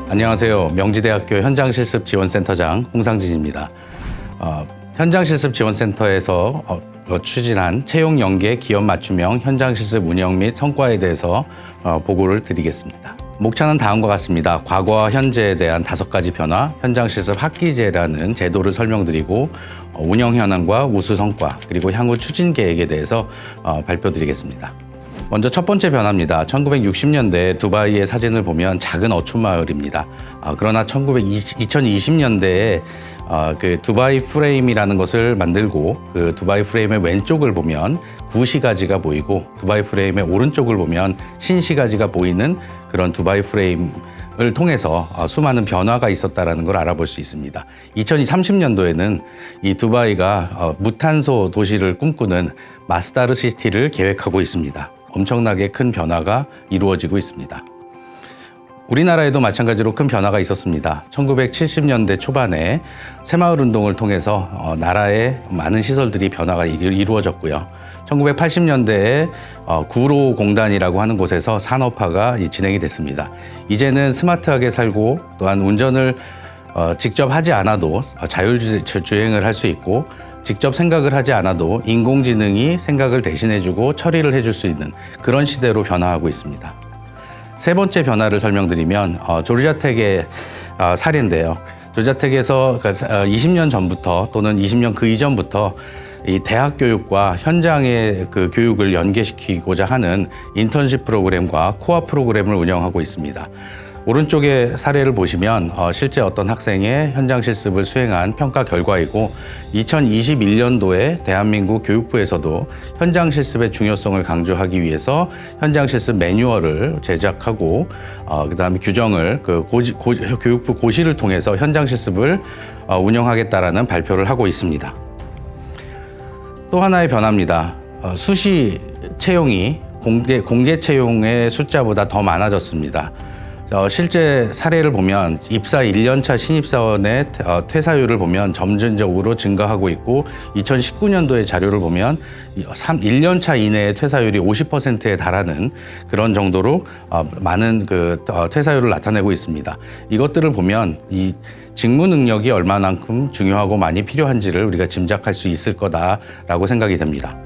안녕하세요. 명지대학교 현장실습지원센터장 홍상진입니다. 현장실습지원센터에서 추진한 채용 연계 기업 맞춤형 현장실습 운영 및 성과에 대해서 보고를 드리겠습니다. 목차는 다음과 같습니다. 과거와 현재에 대한 5가지 변화, 현장실습 학기제라는 제도를 설명드리고 운영 현황과 우수 성과, 그리고 향후 추진 계획에 대해서 발표드리겠습니다. 먼저 첫 번째 변화입니다. 1960년대 두바이의 사진을 보면 작은 어촌 마을입니다. 그러나 2020년대에 그 두바이 프레임이라는 것을 만들고 그 두바이 프레임의 왼쪽을 보면 구시가지가 보이고 두바이 프레임의 오른쪽을 보면 신시가지가 보이는 그런 두바이 프레임을 통해서 수많은 변화가 있었다는 걸 알아볼 수 있습니다. 2030년도에는 이 두바이가 무탄소 도시를 꿈꾸는 마스다르 시티를 계획하고 있습니다. 엄청나게 큰 변화가 이루어지고 있습니다. 우리나라에도 마찬가지로 큰 변화가 있었습니다. 1970년대 초반에 새마을 운동을 통해서 나라의 많은 시설들이 변화가 이루어졌고요. 1980년대에 구로공단이라고 하는 곳에서 산업화가 진행이 됐습니다. 이제는 스마트하게 살고 또한 운전을 직접 하지 않아도 자율주행을 할 수 있고 직접 생각을 하지 않아도 인공지능이 생각을 대신해주고 처리를 해줄 수 있는 그런 시대로 변화하고 있습니다. 세 번째 변화를 설명드리면 조르자텍의 사례인데요. 조르자텍에서 20년 전부터 또는 20년 그 이전부터 이 대학 교육과 현장의 그 교육을 연계시키고자 하는 인턴십 프로그램과 코어 프로그램을 운영하고 있습니다. 오른쪽의 사례를 보시면 실제 어떤 학생의 현장 실습을 수행한 평가 결과이고 2021년도에 대한민국 교육부에서도 현장 실습의 중요성을 강조하기 위해서 현장 실습 매뉴얼을 제작하고 그다음에 규정을 교육부 고시를 통해서 현장 실습을 운영하겠다라는 발표를 하고 있습니다. 또 하나의 변화입니다. 수시 채용이 공개 채용의 숫자보다 더 많아졌습니다. 실제 사례를 보면 입사 1년차 신입사원의 퇴사율을 보면 점진적으로 증가하고 있고 2019년도의 자료를 보면 1년차 이내의 퇴사율이 50%에 달하는 그런 정도로 많은 그 퇴사율을 나타내고 있습니다. 이것들을 보면 이 직무 능력이 얼마만큼 중요하고 많이 필요한지를 우리가 짐작할 수 있을 거다라고 생각이 됩니다.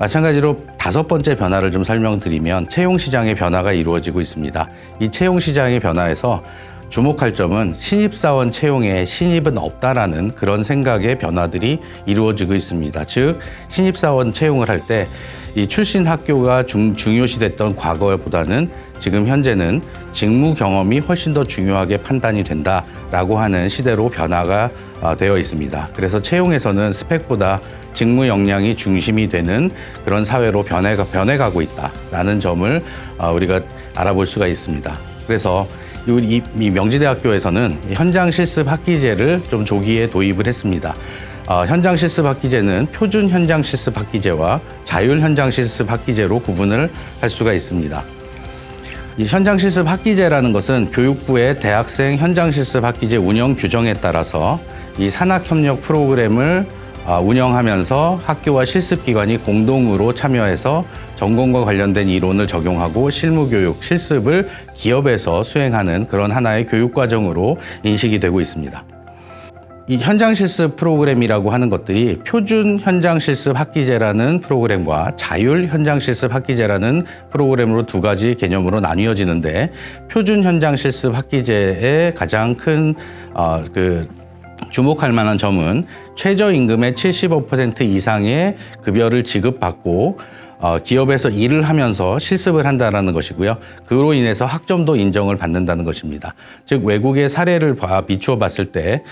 마찬가지로 5번째 변화를 좀 설명드리면 채용 시장의 변화가 이루어지고 있습니다. 이 채용 시장의 변화에서 주목할 점은 신입사원 채용에 신입은 없다라는 그런 생각의 변화들이 이루어지고 있습니다. 즉 신입사원 채용을 할 때 이 출신 학교가 중요시됐던 과거보다는 지금 현재는 직무 경험이 훨씬 더 중요하게 판단이 된다라고 하는 시대로 변화가 되어 있습니다. 그래서 채용에서는 스펙보다 직무 역량이 중심이 되는 그런 사회로 변해가고 있다라는 점을 우리가 알아볼 수가 있습니다. 그래서 이 명지대학교에서는 현장 실습 학기제를 좀 조기에 도입을 했습니다. 현장 실습 학기제는 표준 현장 실습 학기제와 자율 현장 실습 학기제로 구분을 할 수가 있습니다. 이 현장 실습 학기제라는 것은 교육부의 대학생 현장 실습 학기제 운영 규정에 따라서 이 산학협력 프로그램을 운영하면서 학교와 실습기관이 공동으로 참여해서 전공과 관련된 이론을 적용하고 실무교육, 실습을 기업에서 수행하는 그런 하나의 교육과정으로 인식이 되고 있습니다. 이 현장 실습 프로그램이라고 하는 것들이 표준 현장 실습 학기제라는 프로그램과 자율 현장 실습 학기제라는 프로그램으로 2가지 개념으로 나뉘어지는데 표준 현장 실습 학기제의 가장 큰 주목할 만한 점은 최저임금의 75% 이상의 급여를 지급받고 기업에서 일을 하면서 실습을 한다는 것이고요. 그로 인해서 학점도 인정을 받는다는 것입니다. 즉 외국의 사례를 비추어 봤을 때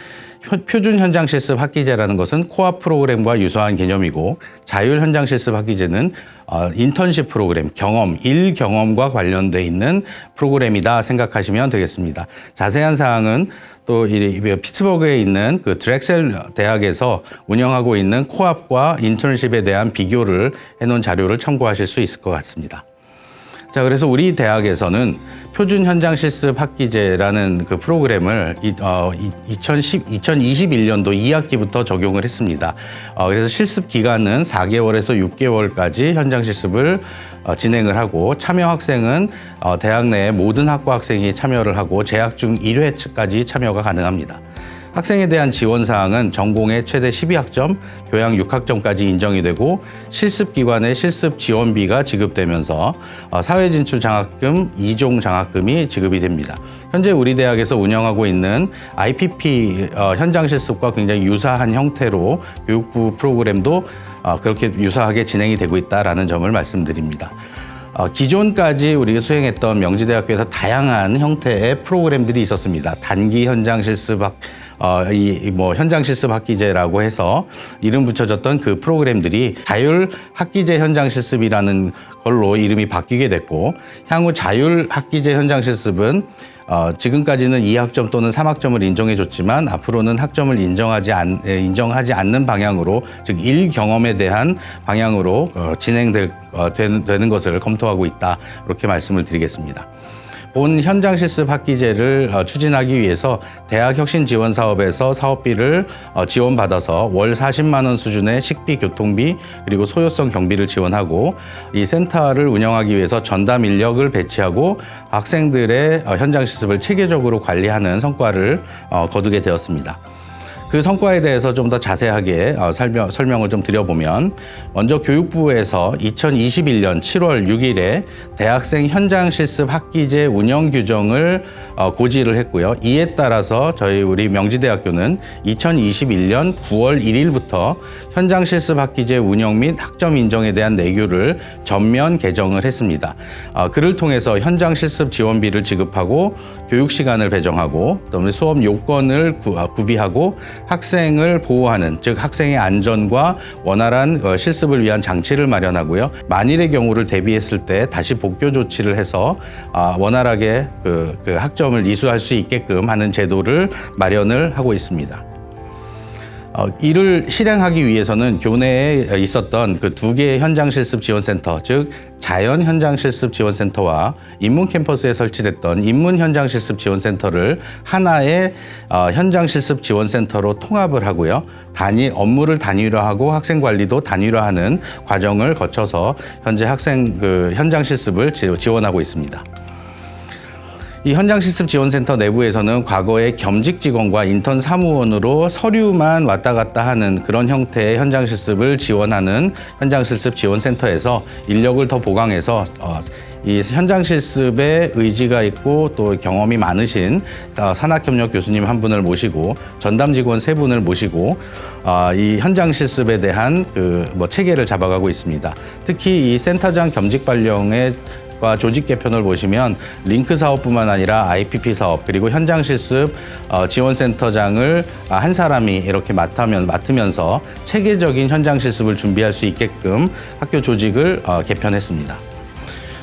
표준 현장 실습 학기제라는 것은 코어 프로그램과 유사한 개념이고 자율 현장 실습 학기제는 인턴십 프로그램, 일 경험과 관련돼 있는 프로그램이다 생각하시면 되겠습니다. 자세한 사항은 또 피츠버그에 있는 그 드렉셀 대학에서 운영하고 있는 코업과 인턴십에 대한 비교를 해놓은 자료를 참고하실 수 있을 것 같습니다. 자, 그래서 우리 대학에서는 표준 현장 실습 학기제라는 그 프로그램을 2021년도 2학기부터 적용을 했습니다. 그래서 실습 기간은 4개월에서 6개월까지 현장 실습을 진행을 하고, 참여 학생은 대학 내 모든 학과 학생이 참여를 하고 재학 중 1회까지 참여가 가능합니다. 학생에 대한 지원 사항은 전공의 최대 12학점, 교양 6학점까지 인정이 되고, 실습 기관의 실습 지원비가 지급되면서 사회 진출 장학금, 2종 장학금이 지급이 됩니다. 현재 우리 대학에서 운영하고 있는 IPP 현장 실습과 굉장히 유사한 형태로 교육부 프로그램도 그렇게 유사하게 진행이 되고 있다라는 점을 말씀드립니다. 기존까지 우리가 수행했던 명지대학교에서 다양한 형태의 프로그램들이 있었습니다. 단기 현장 실습 현장 실습 학기제라고 해서 이름 붙여졌던 그 프로그램들이 자율 학기제 현장 실습이라는 걸로 이름이 바뀌게 됐고, 향후 자율 학기제 현장 실습은 지금까지는 2학점 또는 3학점을 인정해줬지만 앞으로는 학점을 인정하지 않는 방향으로, 즉 1경험에 대한 방향으로 되는 것을 검토하고 있다, 이렇게 말씀을 드리겠습니다. 본 현장 실습 학기제를 추진하기 위해서 대학 혁신 지원 사업에서 사업비를 지원받아서 월 40만 원 수준의 식비, 교통비, 그리고 소요성 경비를 지원하고, 이 센터를 운영하기 위해서 전담 인력을 배치하고 학생들의 현장 실습을 체계적으로 관리하는 성과를 거두게 되었습니다. 그 성과에 대해서 좀 더 자세하게 설명을 좀 드려보면, 먼저 교육부에서 2021년 7월 6일에 대학생 현장 실습 학기제 운영 규정을 고지를 했고요. 이에 따라서 우리 명지대학교는 2021년 9월 1일부터 현장 실습 학기제 운영 및 학점 인정에 대한 내규를 전면 개정을 했습니다. 그를 통해서 현장 실습 지원비를 지급하고, 교육 시간을 배정하고, 또 수업 요건을 구비하고, 학생을 보호하는, 즉 학생의 안전과 원활한 실습을 위한 장치를 마련하고요. 만일의 경우를 대비했을 때 다시 복교 조치를 해서 원활하게 그 학점을 이수할 수 있게끔 하는 제도를 마련을 하고 있습니다. 이를 실행하기 위해서는 교내에 있었던 그 2개의 현장 실습 지원센터, 즉 자연 현장 실습 지원센터와 인문 캠퍼스에 설치됐던 인문 현장 실습 지원센터를 하나의 현장 실습 지원센터로 통합을 하고요. 업무를 단위화하고 학생 관리도 단위화하는 과정을 거쳐서 현재 현장 실습을 지원하고 있습니다. 이 현장 실습 지원센터 내부에서는 과거에 겸직 직원과 인턴 사무원으로 서류만 왔다 갔다 하는 그런 형태의 현장 실습을 지원하는 현장 실습 지원센터에서 인력을 더 보강해서 이 현장 실습에 의지가 있고 또 경험이 많으신 산학협력 교수님 한 분을 모시고 전담 직원 3분을 모시고 이 현장 실습에 대한 체계를 잡아가고 있습니다. 특히 이 센터장 겸직 발령의 조직 개편을 보시면 링크 사업뿐만 아니라 IPP 사업, 그리고 현장 실습 지원센터장을 한 사람이 이렇게 맡으면서 체계적인 현장 실습을 준비할 수 있게끔 학교 조직을 개편했습니다.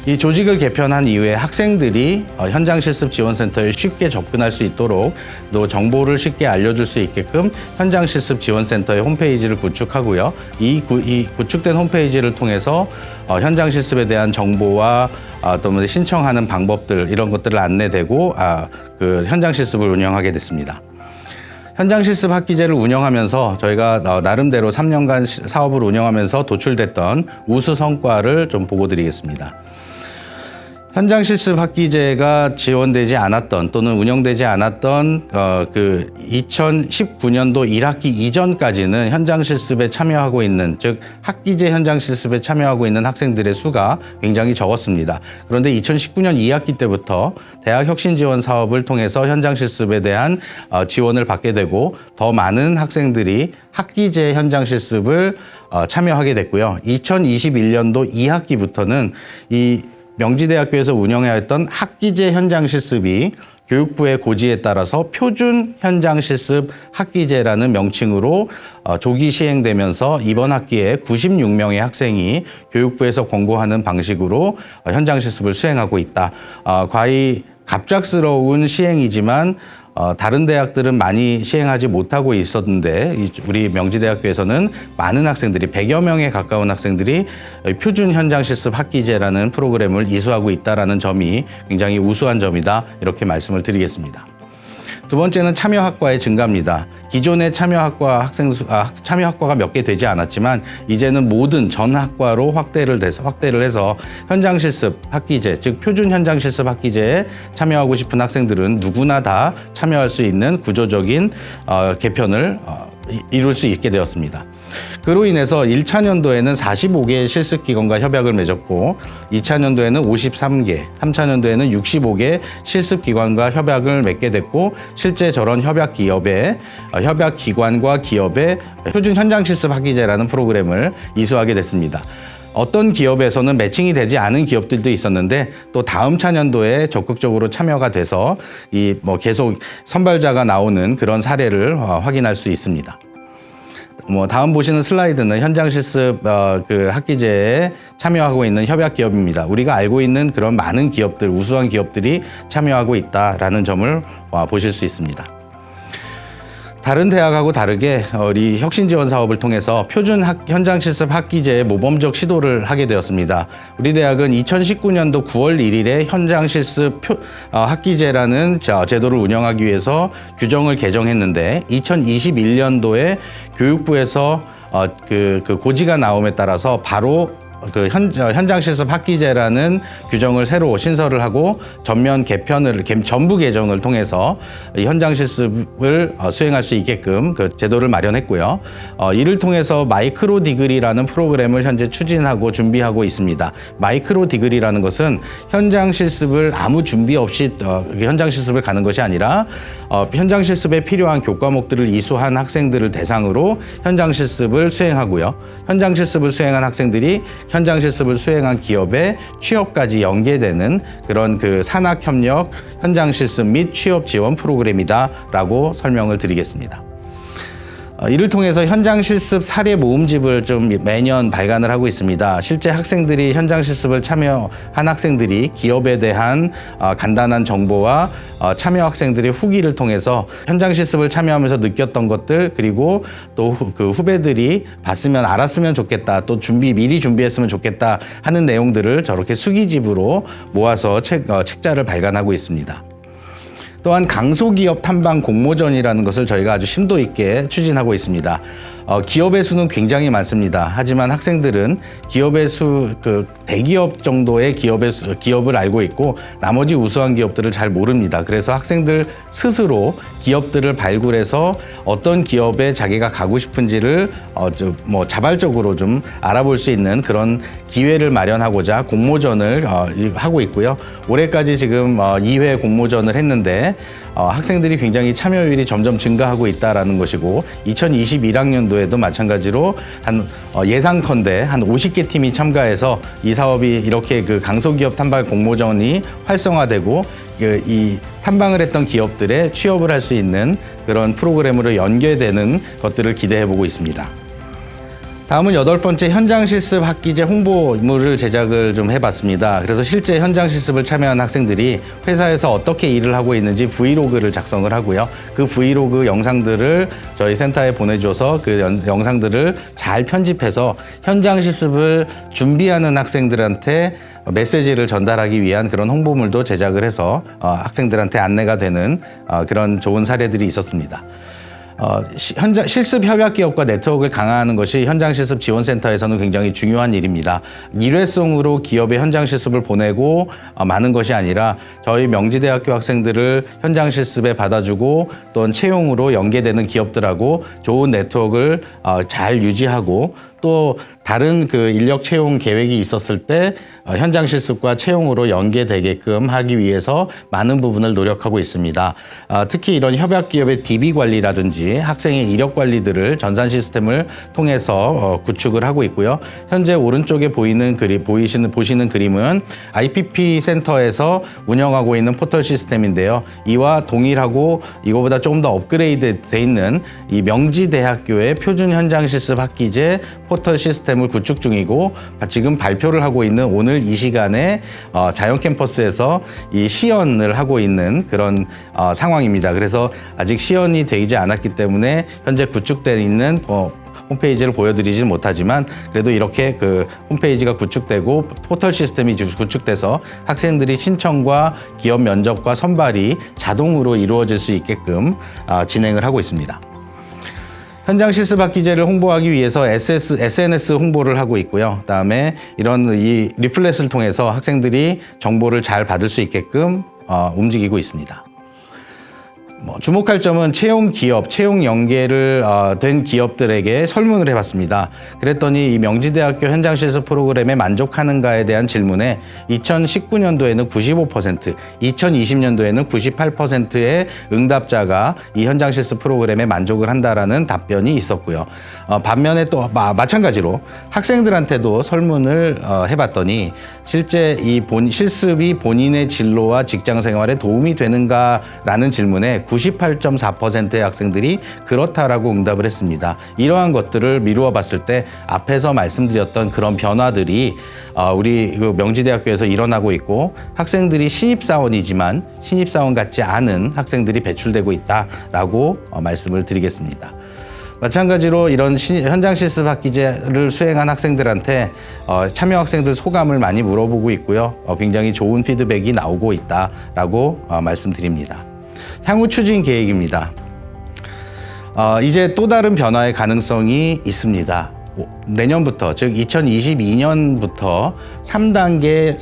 이 조직을 개편한 이후에 학생들이 현장 실습 지원센터에 쉽게 접근할 수 있도록, 또 정보를 쉽게 알려줄 수 있게끔 현장 실습 지원센터의 홈페이지를 구축하고요. 이 구축된 홈페이지를 통해서 현장 실습에 대한 정보와 또 신청하는 방법들, 이런 것들을 안내되고 현장 실습을 운영하게 됐습니다. 현장 실습 학기제를 운영하면서 저희가 나름대로 3년간 사업을 운영하면서 도출됐던 우수 성과를 좀 보고 드리겠습니다. 현장 실습 학기제가 지원되지 않았던 또는 운영되지 않았던 2019년도 1학기 이전까지는 현장 실습에 참여하고 있는, 즉 학기제 현장 실습에 참여하고 있는 학생들의 수가 굉장히 적었습니다. 그런데 2019년 2학기 때부터 대학 혁신 지원 사업을 통해서 현장 실습에 대한 지원을 받게 되고, 더 많은 학생들이 학기제 현장 실습을 참여하게 됐고요. 2021년도 2학기부터는 이 명지대학교에서 운영해왔던 학기제 현장 실습이 교육부의 고지에 따라서 표준 현장 실습 학기제라는 명칭으로 조기 시행되면서 이번 학기에 96명의 학생이 교육부에서 권고하는 방식으로 현장 실습을 수행하고 있다. 과히 갑작스러운 시행이지만 다른 대학들은 많이 시행하지 못하고 있었는데 우리 명지대학교에서는 많은 학생들이 100여 명에 가까운 학생들이 표준 현장 실습 학기제라는 프로그램을 이수하고 있다는 점이 굉장히 우수한 점이다 이렇게 말씀을 드리겠습니다. 두 번째는 참여학과의 증가입니다. 기존의 참여학과가 몇 개 되지 않았지만 이제는 모든 전 학과로 확대를 해서 현장 실습 학기제, 즉 표준 현장 실습 학기제에 참여하고 싶은 학생들은 누구나 다 참여할 수 있는 구조적인 개편을 이룰 수 있게 되었습니다. 그로 인해서 1차 년도에는 45개의 실습기관과 협약을 맺었고 2차 년도에는 53개, 3차 년도에는 65개 실습기관과 협약을 맺게 됐고 실제 저런 협약기관과 기업의 표준 현장 실습 학기제라는 프로그램을 이수하게 됐습니다. 어떤 기업에서는 매칭이 되지 않은 기업들도 있었는데 또 다음 차년도에 적극적으로 참여가 돼서 계속 선발자가 나오는 그런 사례를 확인할 수 있습니다. 다음 보시는 슬라이드는 현장 실습 학기제에 참여하고 있는 협약 기업입니다. 우리가 알고 있는 그런 많은 기업들, 우수한 기업들이 참여하고 있다라는 점을 보실 수 있습니다. 다른 대학하고 다르게 우리 혁신 지원 사업을 통해서 표준 현장 실습 학기제의 모범적 시도를 하게 되었습니다. 우리 대학은 2019년도 9월 1일에 현장 실습 학기제라는 제도를 운영하기 위해서 규정을 개정했는데 2021년도에 교육부에서 그 고지가 나옴에 따라서 바로 현장 실습 학기제라는 규정을 새로 신설을 하고 전면 전부 개정을 통해서 현장 실습을 수행할 수 있게끔 그 제도를 마련했고요. 이를 통해서 마이크로 디그리라는 프로그램을 현재 추진하고 준비하고 있습니다. 마이크로 디그리라는 것은 현장 실습을 아무 준비 없이 현장 실습을 가는 것이 아니라 현장 실습에 필요한 교과목들을 이수한 학생들을 대상으로 현장 실습을 수행하고요. 현장 실습을 수행한 학생들이 현장 실습을 수행한 기업의 취업까지 연계되는 그런 산학협력 현장 실습 및 취업 지원 프로그램이다라고 설명을 드리겠습니다. 이를 통해서 현장 실습 사례 모음집을 좀 매년 발간을 하고 있습니다. 실제 학생들이 현장 실습을 참여한 학생들이 기업에 대한 간단한 정보와 참여 학생들의 후기를 통해서 현장 실습을 참여하면서 느꼈던 것들, 그리고 또 그 후배들이 봤으면 알았으면 좋겠다, 또 미리 준비했으면 좋겠다 하는 내용들을 저렇게 수기집으로 모아서 책자를 발간하고 있습니다. 또한 강소기업 탐방 공모전이라는 것을 저희가 아주 심도 있게 추진하고 있습니다. 기업의 수는 굉장히 많습니다. 하지만 학생들은 기업의 대기업 정도의 기업을 알고 있고 나머지 우수한 기업들을 잘 모릅니다. 그래서 학생들 스스로 기업들을 발굴해서 어떤 기업에 자기가 가고 싶은지를 자발적으로 좀 알아볼 수 있는 그런 기회를 마련하고자 공모전을 하고 있고요. 올해까지 지금 2회 공모전을 했는데 학생들이 굉장히 참여율이 점점 증가하고 있다는 것이고 2021학년도에도 마찬가지로 예상컨대 한 50개 팀이 참가해서 이 사업이 이렇게 강소기업 탐방 공모전이 활성화되고 이 탐방을 했던 기업들의 취업을 할 수 있는 그런 프로그램으로 연계되는 것들을 기대해 보고 있습니다. 다음은 8번째 현장 실습 학기제 홍보물을 제작을 좀 해봤습니다. 그래서 실제 현장 실습을 참여한 학생들이 회사에서 어떻게 일을 하고 있는지 브이로그를 작성을 하고요. 그 브이로그 영상들을 저희 센터에 보내줘서 그 영상들을 잘 편집해서 현장 실습을 준비하는 학생들한테 메시지를 전달하기 위한 그런 홍보물도 제작을 해서 학생들한테 안내가 되는 그런 좋은 사례들이 있었습니다. 현장 실습 협약 기업과 네트워크를 강화하는 것이 현장 실습 지원센터에서는 굉장히 중요한 일입니다. 일회성으로 기업의 현장 실습을 보내고 마는 것이 아니라 저희 명지대학교 학생들을 현장 실습에 받아주고 또는 채용으로 연계되는 기업들하고 좋은 네트워크를 잘 유지하고 또 다른 인력 채용 계획이 있었을 때 현장 실습과 채용으로 연계되게끔 하기 위해서 많은 부분을 노력하고 있습니다. 특히 이런 협약 기업의 DB 관리라든지 학생의 이력 관리들을 전산 시스템을 통해서 구축을 하고 있고요. 현재 오른쪽에 보시는 그림은 IPP 센터에서 운영하고 있는 포털 시스템인데요. 이와 동일하고 이거보다 조금 더 업그레이드 돼 있는 이 명지대학교의 표준 현장 실습 학기제 포털 시스템을 구축 중이고 지금 발표를 하고 있는 오늘 이 시간에 자연 캠퍼스에서 이 시연을 하고 있는 그런 상황입니다. 그래서 아직 시연이 되지 않았기 때문에 현재 구축되어 있는 홈페이지를 보여드리지는 못하지만 그래도 이렇게 그 홈페이지가 구축되고 포털 시스템이 구축돼서 학생들이 신청과 기업 면접과 선발이 자동으로 이루어질 수 있게끔 진행을 하고 있습니다. 현장 실습 학기제를 홍보하기 위해서 SNS 홍보를 하고 있고요. 그다음에 이런 이 리플렛을 통해서 학생들이 정보를 잘 받을 수 있게끔 움직이고 있습니다. 주목할 점은 채용 기업, 채용 연계를 된 기업들에게 설문을 해봤습니다. 그랬더니 이 명지대학교 현장 실습 프로그램에 만족하는가에 대한 질문에 2019년도에는 95%, 2020년도에는 98%의 응답자가 이 현장 실습 프로그램에 만족을 한다라는 답변이 있었고요. 반면에 또 마찬가지로 학생들한테도 설문을 해봤더니 실제 이 실습이 본인의 진로와 직장 생활에 도움이 되는가라는 질문에 98.4%의 학생들이 그렇다라고 응답을 했습니다. 이러한 것들을 미루어 봤을 때 앞에서 말씀드렸던 그런 변화들이 우리 명지대학교에서 일어나고 있고 학생들이 신입사원이지만 신입사원 같지 않은 학생들이 배출되고 있다라고 말씀을 드리겠습니다. 마찬가지로 이런 현장 실습 학기제를 수행한 학생들한테 참여 학생들 소감을 많이 물어보고 있고요. 굉장히 좋은 피드백이 나오고 있다라고 말씀드립니다. 향후 추진 계획입니다. 이제 또 다른 변화의 가능성이 있습니다. 내년부터, 즉 2022년부터 3단계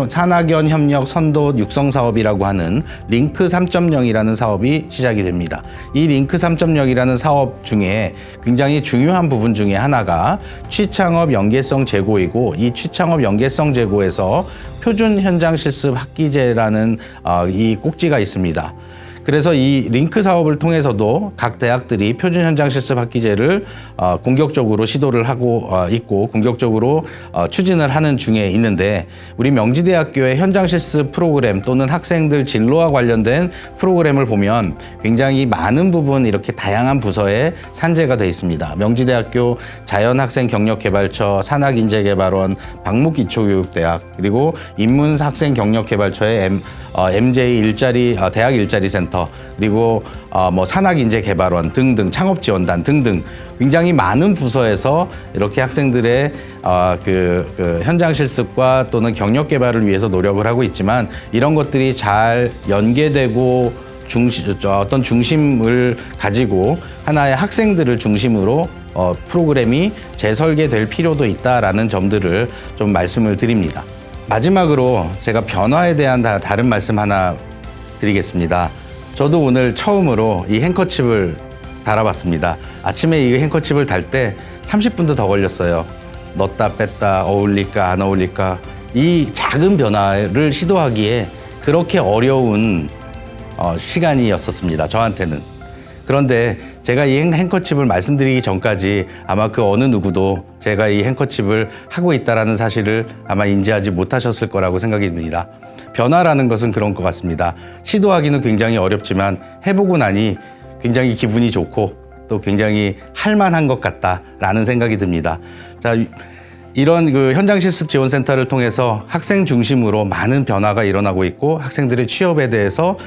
산학연 협력 선도 육성 사업이라고 하는 링크 3.0이라는 사업이 시작이 됩니다. 이 링크 3.0이라는 사업 중에 굉장히 중요한 부분 중에 하나가 취창업 연계성 제고이고, 이 취창업 연계성 제고에서 표준 현장 실습 학기제라는 이 꼭지가 있습니다. 그래서 이 링크 사업을 통해서도 각 대학들이 표준 현장 실습 학기제를 공격적으로 시도를 하고 있고 공격적으로 추진을 하는 중에 있는데, 우리 명지대학교의 현장 실습 프로그램 또는 학생들 진로와 관련된 프로그램을 보면 굉장히 많은 부분 이렇게 다양한 부서에 산재가 되어 있습니다. 명지대학교 자연학생경력개발처, 산학인재개발원, 박목기초교육대학, 그리고 인문학생경력개발처의 MJ 대학 일자리 센터, 그리고 산학인재개발원 등등, 창업지원단 등등 굉장히 많은 부서에서 이렇게 학생들의 현장 실습과 또는 경력 개발을 위해서 노력을 하고 있지만, 이런 것들이 잘 연계되고 어떤 중심을 가지고 하나의 학생들을 중심으로 프로그램이 재설계될 필요도 있다라는 점들을 좀 말씀을 드립니다. 마지막으로 제가 변화에 대한 다른 말씀 하나 드리겠습니다. 저도 오늘 처음으로 이 행커칩을 달아봤습니다. 아침에 이 행커칩을 달 때 30분도 더 걸렸어요. 넣었다 뺐다, 어울릴까 안 어울릴까, 이 작은 변화를 시도하기에 그렇게 어려운 시간이었었습니다, 저한테는. 그런데 제가 이 행커칩을 말씀드리기 전까지 아마 그 어느 누구도 제가 이 행커칩을 하고 있다는 사실을 아마 인지하지 못하셨을 거라고 생각이 듭니다. 변화라는 것은 그런 것 같습니다. 시도하기는 굉장히 어렵지만 해보고 나니 굉장히 기분이 좋고 또 굉장히 할만한 것 같다라는 생각이 듭니다. 자, 이런 현장 실습 지원센터를 통해서 학생 중심으로 많은 변화가 일어나고 있고 학생들의 취업에 대해서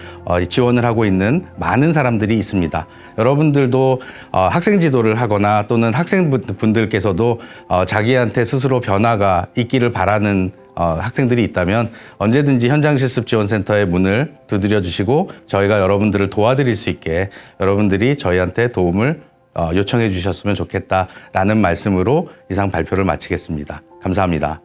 지원을 하고 있는 많은 사람들이 있습니다. 여러분들도 학생 지도를 하거나 또는 학생분들께서도 자기한테 스스로 변화가 있기를 바라는 학생들이 있다면 언제든지 현장 실습 지원센터의 문을 두드려 주시고 저희가 여러분들을 도와드릴 수 있게 여러분들이 저희한테 도움을 요청해 주셨으면 좋겠다라는 말씀으로 이상 발표를 마치겠습니다. 감사합니다.